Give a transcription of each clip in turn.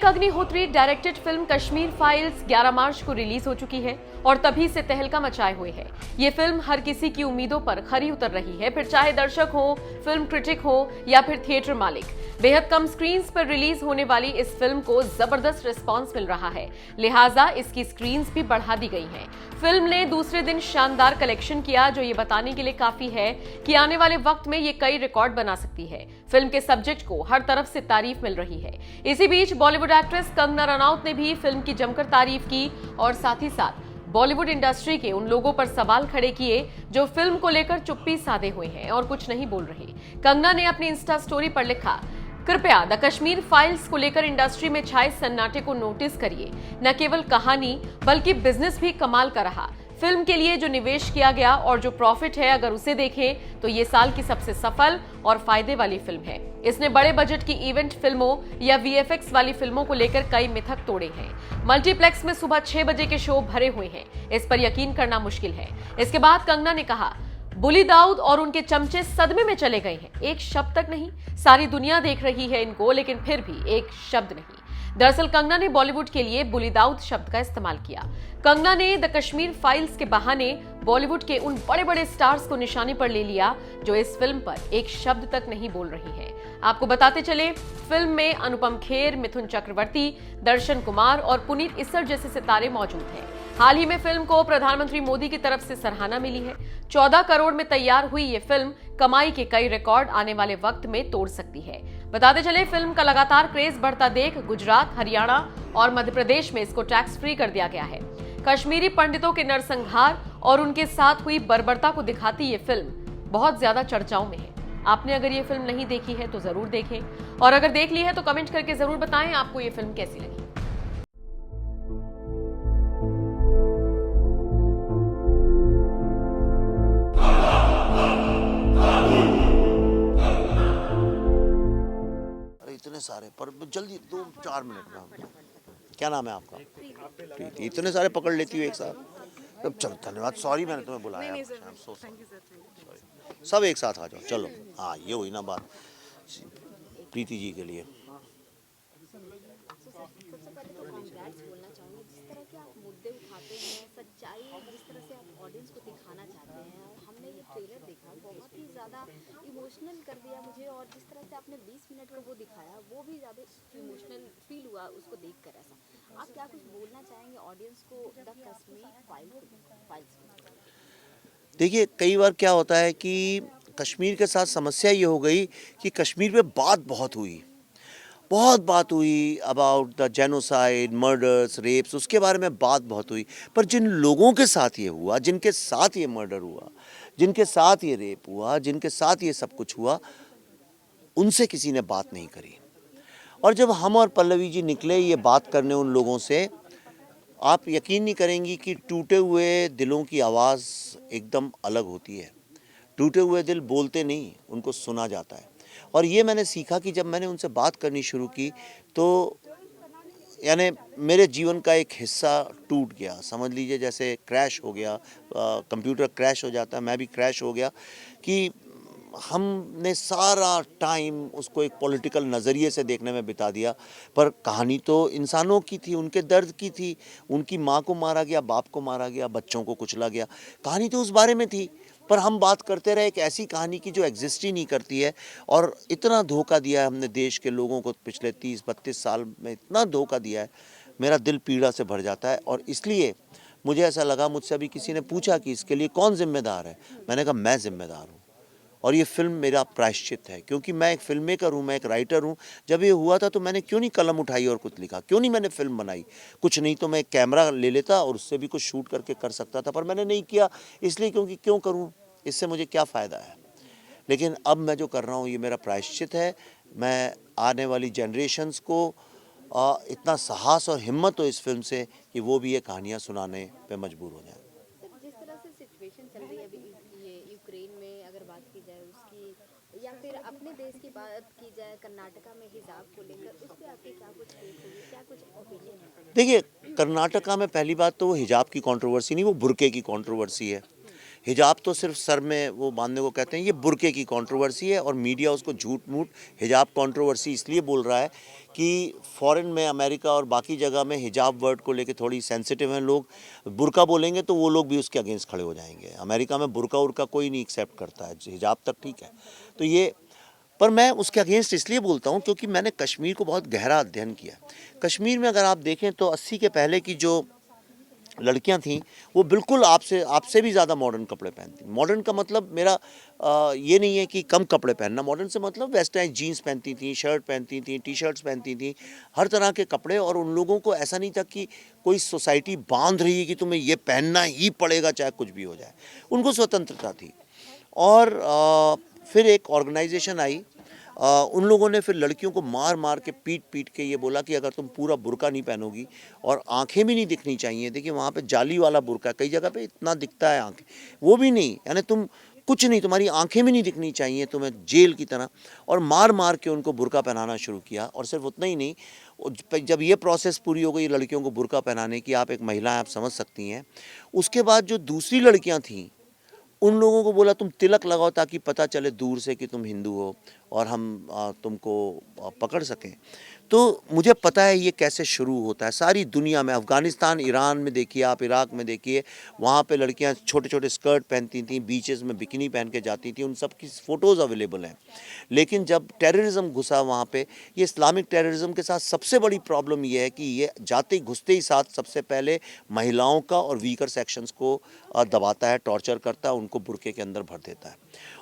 Agnihotri directed film Kashmir files 11 मार्च को release हो चुकी है और तभी से तहलका मचाए हुए है। ये फिल्म हर किसी की उम्मीदों पर खरी उतर रही है, फिर चाहे दर्शक हो, फिल्म क्रिटिक हो या फिर थिएटर मालिक। बेहद कम स्क्रीन्स पर रिलीज होने वाली इस फिल्म को जबरदस्त रिस्पांस मिल रहा है, लिहाजा इसकी स्क्रीन्स भी बढ़ा दी गई हैं। फिल्म ने दूसरे दिन शानदार कलेक्शन किया, जो ये बताने के लिए काफी है कि आने वाले वक्त में ये कई रिकॉर्ड बना सकती है। फिल्म के सब्जेक्ट को हर तरफ से तारीफ मिल रही है। इसी बीच बॉलीवुड एक्ट्रेस कंगना रनौत ने भी फिल्म की जमकर तारीफ की और साथ ही साथ बॉलीवुड इंडस्ट्री के उन लोगों पर सवाल खड़े किए जो फिल्म को लेकर चुप्पी साधे हुए हैं और कुछ नहीं बोल रहे। कंगना ने अपनी इंस्टा स्टोरी पर लिखा, कृपया द कश्मीर फाइल्स को लेकर इंडस्ट्री में छाए सन्नाटे को नोटिस करिए। न केवल कहानी बल्कि बिजनेस भी कमाल का रहा। फिल्म के लिए जो निवेश किया गया और जो प्रॉफिट है, अगर उसे देखें तो ये साल की सबसे सफल और फायदे वाली फिल्म है। इसने बड़े बजट की इवेंट फिल्मों या वीएफएक्स वाली फिल्मों को लेकर कई मिथक तोड़े हैं। मल्टीप्लेक्स में सुबह 6 बजे के शो भरे हुए हैं, इस पर यकीन करना मुश्किल है। इसके बाद कंगना ने कहा, बुली दाऊद और उनके चमचे सदमे में चले गए हैं। एक शब्द तक नहीं, सारी दुनिया देख रही है इनको, लेकिन फिर भी एक शब्द नहीं। दरअसल कंगना ने बॉलीवुड के लिए बुली दाऊद शब्द का इस्तेमाल किया। कंगना ने द कश्मीर फाइल्स के बहाने बॉलीवुड के उन बड़े बड़े स्टार्स को निशाने पर ले लिया जो इस फिल्म पर एक शब्द तक नहीं बोल रही हैं। आपको बताते चले, फिल्म में अनुपम खेर, मिथुन चक्रवर्ती, दर्शन कुमार और पुनीत इस्सर जैसे सितारे मौजूद हैं। हाल ही में फिल्म को प्रधानमंत्री मोदी की तरफ से सराहना मिली है। 14 करोड़ में तैयार हुई ये फिल्म कमाई के कई रिकॉर्ड आने वाले वक्त में तोड़ सकती है। बताते चले, फिल्म का लगातार क्रेज बढ़ता देख गुजरात, हरियाणा और मध्य प्रदेश में इसको टैक्स फ्री कर दिया गया है। कश्मीरी पंडितों के नरसंहार और उनके साथ हुई बर्बरता को दिखाती ये फिल्म बहुत ज्यादा चर्चाओं में है। आपने अगर ये फिल्म नहीं देखी है तो जरूर देखें, और अगर देख ली है तो कमेंट करके जरूर बताएं आपको ये फिल्म कैसी लगी। इतने सारे पर जल्दी 2-4 मिनट में। क्या नाम है आपका? प्रीति। इतने सारे पकड़ लेती हूँ एक साथ। तब चलो, धन्यवाद, सॉरी मैंने तुम्हें बुलाया। सब एक साथ आ जाओ, चलो। हाँ, ये हुई ना बात प्रीति जी के लिए। सबसे पहले तो कांग्रेट्स बोलना चाहूँगी, जिस तरह के आप मुद्दे उठाते हैं, सच्चाई जिस तरह से आप ऑडियंस को दिखाना चाहते हैं। और हमने ये ट्रेलर देखा, बहुत ही ज़्यादा इमोशनल कर दिया मुझे, और जिस तरह से आपने 20 मिनट का वो दिखाया, वो भी ज़्यादा इमोशनल फील हुआ उसको देखकर। ऐसा आप क्या कुछ बोलना चाहेंगे ऑडियंस को द कश्मीर फाइल्स में? देखिए, कई बार क्या होता है कि कश्मीर के साथ समस्या ये हो गई कि कश्मीर पे बहुत बात हुई about the genocide, murders, rapes, उसके बारे में बात बहुत हुई। पर जिन लोगों के साथ ये हुआ, जिनके साथ ये मर्डर हुआ, जिनके साथ ये रेप हुआ, जिनके साथ ये सब कुछ हुआ, उनसे किसी ने बात नहीं करी। और जब हम और पल्लवी जी निकले ये बात करने उन लोगों से, आप यकीन नहीं करेंगी कि टूटे हुए दिलों की आवाज़ एकदम अलग होती है। टूटे हुए दिल बोलते नहीं, उनको सुना जाता है। और ये मैंने सीखा कि जब मैंने उनसे बात करनी शुरू की तो यानी मेरे जीवन का एक हिस्सा टूट गया। समझ लीजिए जैसे क्रैश हो गया, कंप्यूटर क्रैश हो जाता है, मैं भी क्रैश हो गया कि हमने सारा टाइम उसको एक पॉलिटिकल नज़रिए से देखने में बिता दिया। पर कहानी तो इंसानों की थी, उनके दर्द की थी। उनकी माँ को मारा गया, बाप को मारा गया, बच्चों को कुचला गया, कहानी तो उस बारे में थी। पर हम बात करते रहे एक ऐसी कहानी की जो एग्जिस्ट ही नहीं करती है। और इतना धोखा दिया है हमने देश के लोगों को, पिछले 30-32 साल में इतना धोखा दिया है, मेरा दिल पीड़ा से भर जाता है। और इसलिए मुझे ऐसा लगा, मुझसे अभी किसी ने पूछा कि इसके लिए कौन जिम्मेदार है, मैंने कहा मैं जिम्मेदार हूँ। और ये फिल्म मेरा प्रायश्चित है, क्योंकि मैं एक फिल्म मेकर हूँ, मैं एक राइटर हूँ। जब ये हुआ था तो मैंने क्यों नहीं कलम उठाई और कुछ लिखा, क्यों नहीं मैंने फिल्म बनाई? कुछ नहीं तो मैं कैमरा ले लेता और उससे भी कुछ शूट करके कर सकता था, पर मैंने नहीं किया। इसलिए क्योंकि क्यों करूँ, इससे मुझे क्या फ़ायदा है। लेकिन अब मैं जो कर रहा हूँ ये मेरा प्रायश्चित है। मैं आने वाली जनरेशन्स को इतना साहस और हिम्मत हो इस फिल्म से कि वो भी ये कहानियाँ सुनाने पे मजबूर हो जाएं। जिस तरह से सिचुएशन चल रही है अभी ये यूक्रेन में, अगर बात की जाए उसकी, या फिर अपने देश की बात की जाए कर्नाटका में हिजाब को लेकर, उस पर आपकी क्या कुछ टेक होगी, क्या कुछ ओपिनियन है? देखिए, कर्नाटका में पहली बात तो वो हिजाब की कंट्रोवर्सी नहीं, वो बुर्के की कंट्रोवर्सी है। हिजाब तो सिर्फ सर में वो बांधने को कहते हैं, ये बुर्के की कंट्रोवर्सी है और मीडिया उसको झूठ मूठ हिजाब कंट्रोवर्सी इसलिए बोल रहा है कि फॉरेन में, अमेरिका और बाकी जगह में हिजाब वर्ड को लेके थोड़ी सेंसिटिव हैं लोग। बुर्का बोलेंगे तो वो लोग भी उसके अगेंस्ट खड़े हो जाएंगे। अमेरिका में बुर्का उर्का कोई नहीं एक्सेप्ट करता है, हिजाब तक ठीक है। तो ये, पर मैं उसके अगेंस्ट इसलिए बोलता हूँ क्योंकि मैंने कश्मीर को बहुत गहरा अध्ययन किया। कश्मीर में अगर आप देखें तो 80 के पहले की जो लड़कियां थीं वो बिल्कुल आपसे भी ज़्यादा मॉडर्न कपड़े पहनती। मॉडर्न का मतलब मेरा ये नहीं है कि कम कपड़े पहनना, मॉडर्न से मतलब वेस्टर्न जीन्स पहनती थी, शर्ट पहनती थी, टी शर्ट्स पहनती थी, हर तरह के कपड़े। और उन लोगों को ऐसा नहीं था कि कोई सोसाइटी बांध रही है कि तुम्हें ये पहनना ही पड़ेगा चाहे कुछ भी हो जाए। उनको स्वतंत्रता थी। और फिर एक ऑर्गेनाइजेशन आई, उन लोगों ने फिर लड़कियों को मार मार के पीट पीट के ये बोला कि अगर तुम पूरा बुर्का नहीं पहनोगी और आंखें भी नहीं दिखनी चाहिए। देखिए वहाँ पे जाली वाला बुर्का, कई जगह पे इतना दिखता है आंखें, वो भी नहीं, यानी तुम कुछ नहीं, तुम्हारी आंखें भी नहीं दिखनी चाहिए तुम्हें, जेल की तरह। और मार मार के उनको बुर्का पहनाना शुरू किया। और सिर्फ उतना ही नहीं, जब ये प्रोसेस पूरी हो गई लड़कियों को बुर्का पहनाने की, आप एक महिला हैं, आप समझ सकती हैं, उसके बाद जो दूसरी लड़कियाँ थीं उन लोगों को बोला तुम तिलक लगाओ ताकि पता चले दूर से कि तुम हिंदू हो और हम तुमको पकड़ सकें। तो मुझे पता है ये कैसे शुरू होता है सारी दुनिया में। अफ़गानिस्तान, ईरान में देखिए आप, इराक में देखिए, वहाँ पे लड़कियाँ छोटे छोटे स्कर्ट पहनती थीं, बीचेस में बिकिनी पहन के जाती थी, उन सब की फ़ोटोज़ अवेलेबल हैं। लेकिन जब टेररिज्म घुसा वहाँ पे, ये इस्लामिक टेररिज्म के साथ सबसे बड़ी प्रॉब्लम ये है कि ये जाते घुसते ही साथ सबसे पहले महिलाओं का और वीकर सेक्शंस को दबाता है, टॉर्चर करता है, उनको बुर्के के अंदर भर देता है।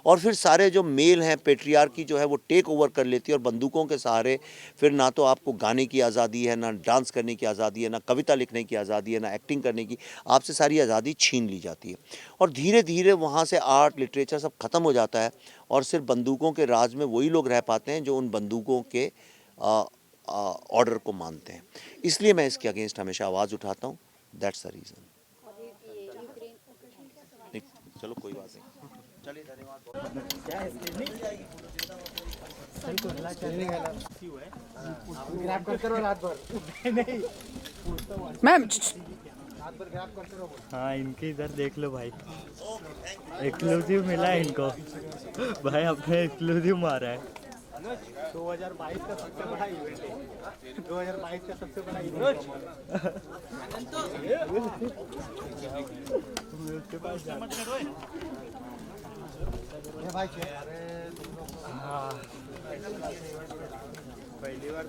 और फिर सारे जो मेल हैं, पेट्रियार्की जो है वो टेक ओवर कर लेती है और बंदूकों के सहारे फिर ना तो आपको गाने की आज़ादी है, ना डांस करने की आज़ादी है, ना कविता लिखने की आज़ादी है, ना एक्टिंग करने की, आपसे सारी आज़ादी छीन ली जाती है। और धीरे धीरे वहाँ से आर्ट, लिटरेचर सब ख़त्म हो जाता है और सिर्फ बंदूकों के राज में वही लोग रह पाते हैं जो उन बंदूकों के ऑर्डर को मानते हैं। इसलिए मैं इसके अगेंस्ट हमेशा आवाज़ उठाता हूँ। That's the reason. चलो कोई बात नहीं, चलिए, मैम हाँ, इनके इधर देख लो भाई, एक्सक्लूसिव मिला है इनको भाई, अपने एक्सक्लूसिव मारा है। 2022 का सबसे बड़ा इवेंट है, 2022 का सबसे बड़ा इवेंट पहली बार